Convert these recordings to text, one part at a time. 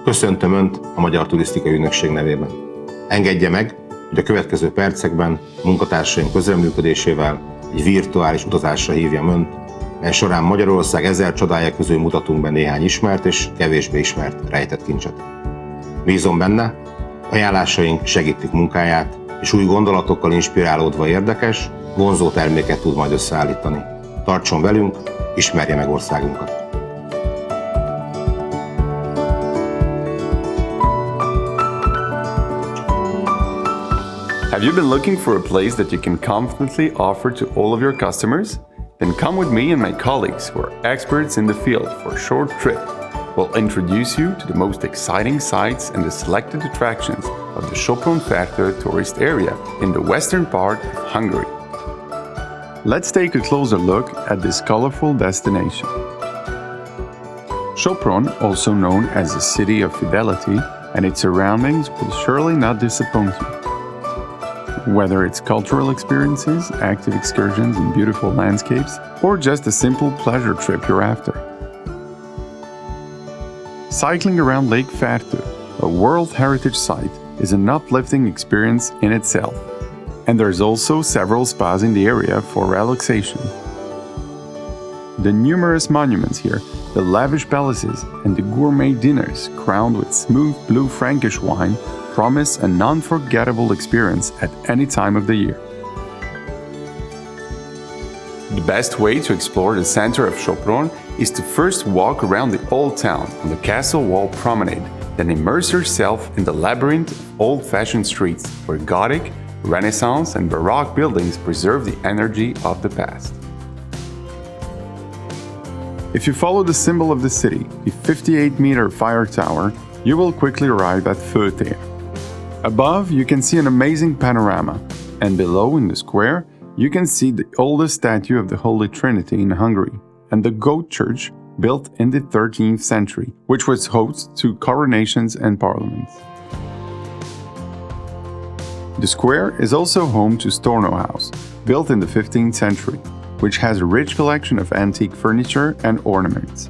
Köszöntöm Önt a Magyar Turisztikai Ügynökség nevében. Engedje meg, hogy a következő percekben munkatársaim közreműködésével egy virtuális utazásra hívjam Önt, mely során Magyarország 1000 csodája közül mutatunk be néhány ismert és kevésbé ismert rejtett kincset. Bízom benne, ajánlásaink segítik munkáját, és új gondolatokkal inspirálódva érdekes, vonzó terméket tud majd összeállítani. Tartson velünk, ismerje meg országunkat! Have you been looking for a place that you can confidently offer to all of your customers? Then come with me and my colleagues who are experts in the field for a short trip. We'll introduce you to the most exciting sites and the selected attractions of the Sopron tourist area in the western part of Hungary. Let's take a closer look at this colorful destination. Sopron, also known as the City of Fidelity, and its surroundings will surely not disappoint you. Whether it's cultural experiences, active excursions in beautiful landscapes, or just a simple pleasure trip you're after. Cycling around Lake Fertő, a World Heritage Site, is an uplifting experience in itself. And there's also several spas in the area for relaxation. The numerous monuments here, the lavish palaces, and the gourmet dinners crowned with smooth blue Frankish wine promise an unforgettable experience at any time of the year. The best way to explore the center of Sopron is to first walk around the old town on the castle wall promenade, then immerse yourself in the labyrinth of old-fashioned streets where Gothic, Renaissance and Baroque buildings preserve the energy of the past. If you follow the symbol of the city, the 58-meter fire tower, you will quickly arrive at Fertő. Above, you can see an amazing panorama, and below in the square, you can see the oldest statue of the Holy Trinity in Hungary, and the Goat Church built in the 13th century, which was host to coronations and parliaments. The square is also home to Storno House, built in the 15th century, which has a rich collection of antique furniture and ornaments.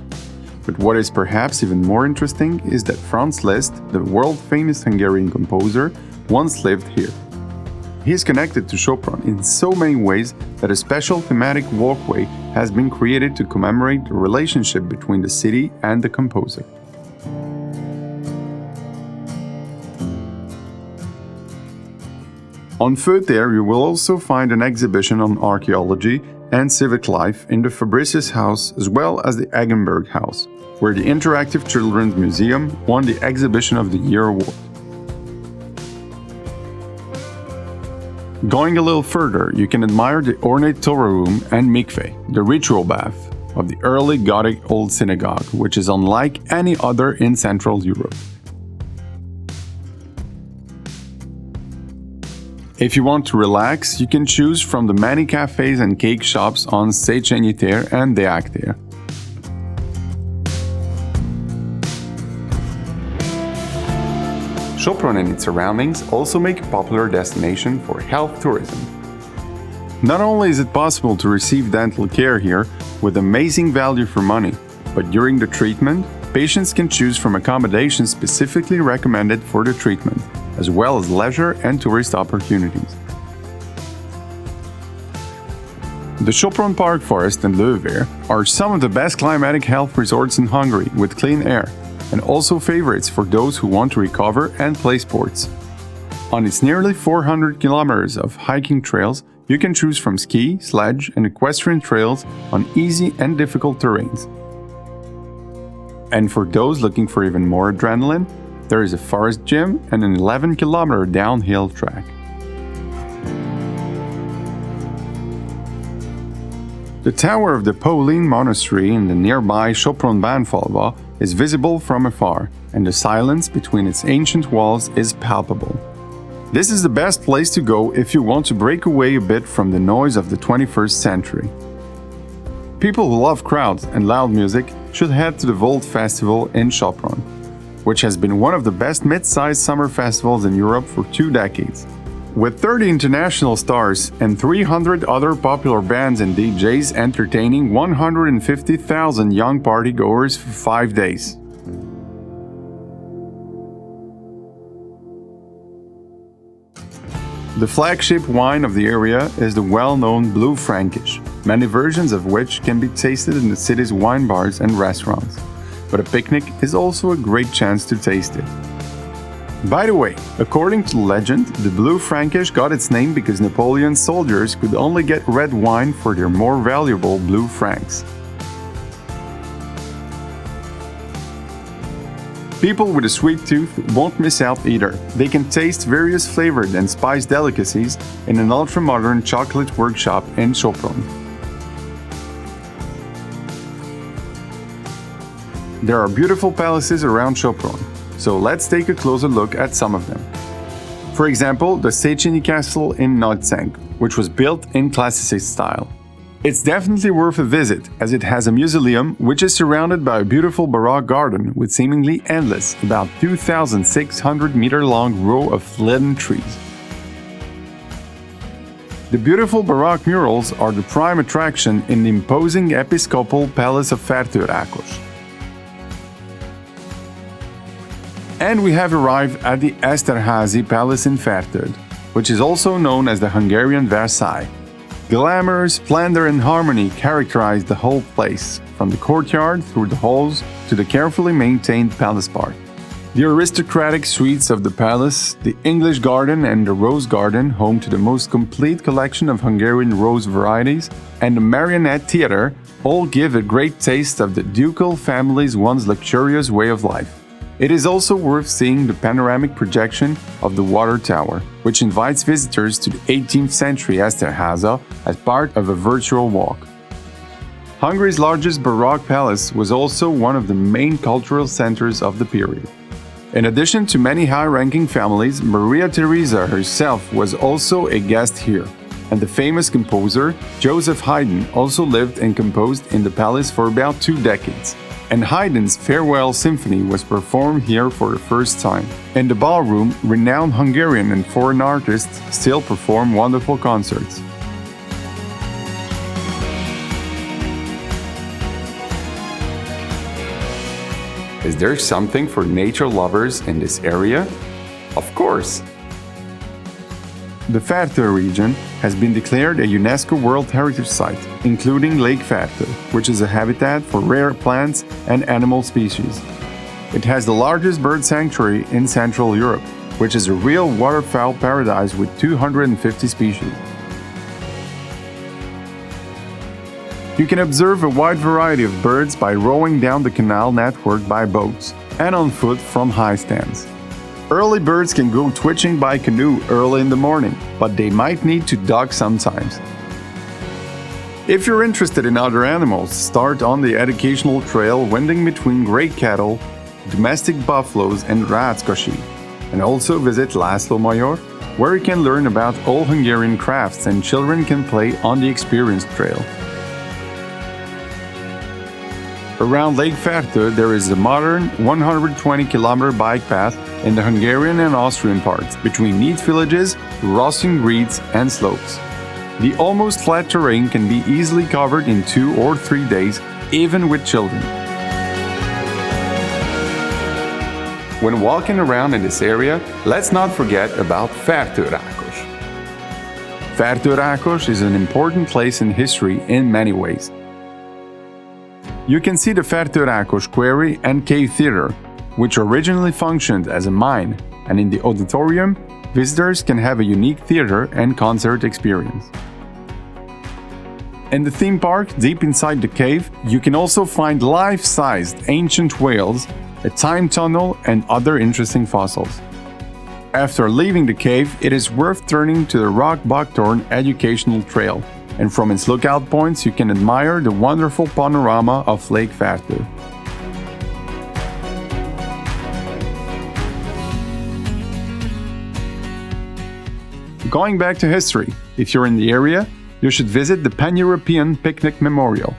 But what is perhaps even more interesting is that Franz Liszt, the world-famous Hungarian composer, once lived here. He is connected to Sopron in so many ways that a special thematic walkway has been created to commemorate the relationship between the city and the composer. On Fertő, you will also find an exhibition on archaeology and civic life in the Fabricius House as well as the Eggenberg House, where the Interactive Children's Museum won the Exhibition of the Year award. Going a little further, you can admire the ornate Torah room and mikveh, the ritual bath of the early Gothic Old Synagogue, which is unlike any other in Central Europe. If you want to relax, you can choose from the many cafes and cake shops on Széchenyi tér and Deák tér. Sopron and its surroundings also make a popular destination for health tourism. Not only is it possible to receive dental care here with amazing value for money, but during the treatment, patients can choose from accommodations specifically recommended for the treatment, as well as leisure and tourist opportunities. The Sopron Park Forest and Lővér are some of the best climatic health resorts in Hungary with clean air, and also favorites for those who want to recover and play sports. On its nearly 400 kilometers of hiking trails, you can choose from ski, sledge, and equestrian trails on easy and difficult terrains. And for those looking for even more adrenaline, there is a forest gym and an 11-kilometer downhill track. The tower of the Pauline Monastery in the nearby Sopron Bánfalva is visible from afar, and the silence between its ancient walls is palpable. This is the best place to go if you want to break away a bit from the noise of the 21st century. People who love crowds and loud music should head to the Volt Festival in Sopron, which has been one of the best mid-sized summer festivals in Europe for 2 decades. With 30 international stars and 300 other popular bands and DJs entertaining 150,000 young partygoers for 5 days. The flagship wine of the area is the well-known Blue Frankish, many versions of which can be tasted in the city's wine bars and restaurants. But a picnic is also a great chance to taste it. By the way, according to legend, the Blue Frankish got its name because Napoleon's soldiers could only get red wine for their more valuable blue francs. People with a sweet tooth won't miss out either. They can taste various flavored and spiced delicacies in an ultra-modern chocolate workshop in Sopron. There are beautiful palaces around Sopron, so let's take a closer look at some of them. For example, the Széchenyi Castle in Nagyszent, which was built in classicist style. It's definitely worth a visit, as it has a mausoleum which is surrounded by a beautiful Baroque garden with seemingly endless, about 2,600-meter-long row of leaden trees. The beautiful Baroque murals are the prime attraction in the imposing episcopal palace of Fertőrákos. And we have arrived at the Esterházy Palace in Fertőd, which is also known as the Hungarian Versailles. Glamour, splendor and harmony characterize the whole place, from the courtyard through the halls to the carefully maintained palace park. The aristocratic suites of the palace, the English garden and the rose garden, home to the most complete collection of Hungarian rose varieties, and the marionette theater all give a great taste of the ducal family's once luxurious way of life. It is also worth seeing the panoramic projection of the water tower, which invites visitors to the 18th century Esterházy as part of a virtual walk. Hungary's largest Baroque palace was also one of the main cultural centers of the period. In addition to many high-ranking families, Maria Theresa herself was also a guest here, and the famous composer Joseph Haydn also lived and composed in the palace for about 2 decades. And Haydn's Farewell Symphony was performed here for the first time. In the ballroom, renowned Hungarian and foreign artists still perform wonderful concerts. Is there something for nature lovers in this area? Of course! The Fertő region has been declared a UNESCO World Heritage Site, including Lake Fertő, which is a habitat for rare plants and animal species. It has the largest bird sanctuary in Central Europe, which is a real waterfowl paradise with 250 species. You can observe a wide variety of birds by rowing down the canal network by boats and on foot from high stands. Early birds can go twitching by canoe early in the morning, but they might need to dock sometimes. If you're interested in other animals, start on the educational trail winding between great cattle, domestic buffaloes and Rácz-Kossuth, and also visit László Major, where you can learn about old Hungarian crafts and children can play on the experience trail. Around Lake Fertő, there is a modern 120-kilometer bike path in the Hungarian and Austrian parts, between neat villages, rustling reeds, and slopes. The almost flat terrain can be easily covered in 2 or 3 days, even with children. When walking around in this area, let's not forget about Fertőrákos. Fertőrákos is an important place in history in many ways. You can see the Fertőrákos Quarry and Cave Theatre, which originally functioned as a mine, and in the auditorium, visitors can have a unique theater and concert experience. In the theme park, deep inside the cave, you can also find life-sized ancient whales, a time tunnel, and other interesting fossils. After leaving the cave, it is worth turning to the Rock Buckthorn Educational Trail, and from its lookout points you can admire the wonderful panorama of Lake Fertő. Going back to history, if you're in the area, you should visit the Pan-European Picnic Memorial.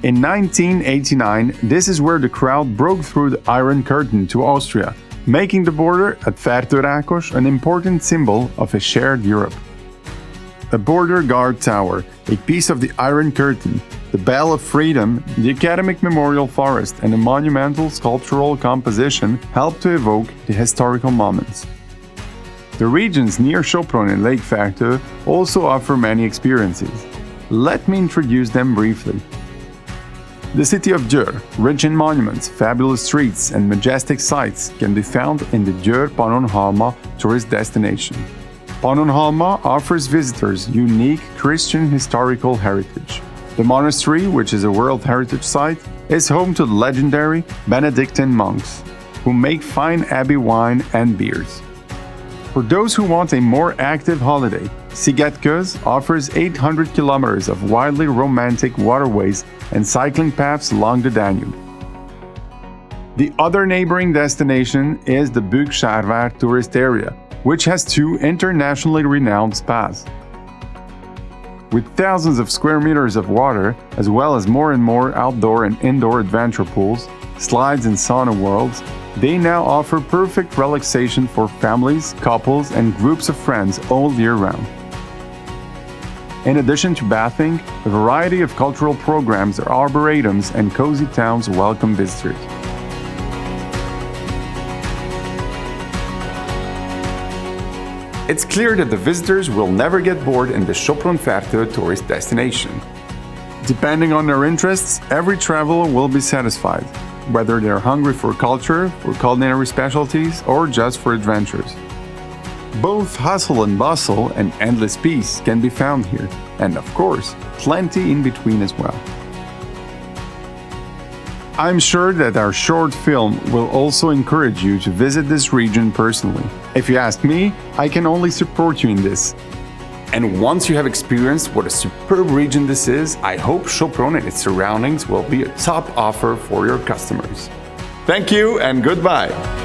In 1989, this is where the crowd broke through the Iron Curtain to Austria, making the border at Fertőrákos an important symbol of a shared Europe. A border guard tower, a piece of the Iron Curtain, the Bell of Freedom, the Academic Memorial Forest, and a monumental sculptural composition help to evoke the historical moments. The regions near Sopron and Lake Fertő also offer many experiences. Let me introduce them briefly. The city of Győr, rich in monuments, fabulous streets, and majestic sights, can be found in the Győr-Pannonhalma tourist destination. Pannonhalma offers visitors unique Christian historical heritage. The monastery, which is a World Heritage Site, is home to legendary Benedictine monks, who make fine abbey wine and beers. For those who want a more active holiday, Szigetköz offers 800 kilometers of wildly romantic waterways and cycling paths along the Danube. The other neighboring destination is the Büksárvár tourist area, which has 2 internationally renowned spas. With thousands of square meters of water, as well as more and more outdoor and indoor adventure pools, slides and sauna worlds, they now offer perfect relaxation for families, couples, and groups of friends all year round. In addition to bathing, a variety of cultural programs, arboretums, and cozy towns welcome visitors. It's clear that the visitors will never get bored in the Sopron-Fertő tourist destination. Depending on their interests, every traveler will be satisfied, whether they're hungry for culture, for culinary specialties, or just for adventures. Both hustle and bustle and endless peace can be found here, and of course, plenty in between as well. I'm sure that our short film will also encourage you to visit this region personally. If you ask me, I can only support you in this. And once you have experienced what a superb region this is, I hope Sopron and its surroundings will be a top offer for your customers. Thank you and goodbye!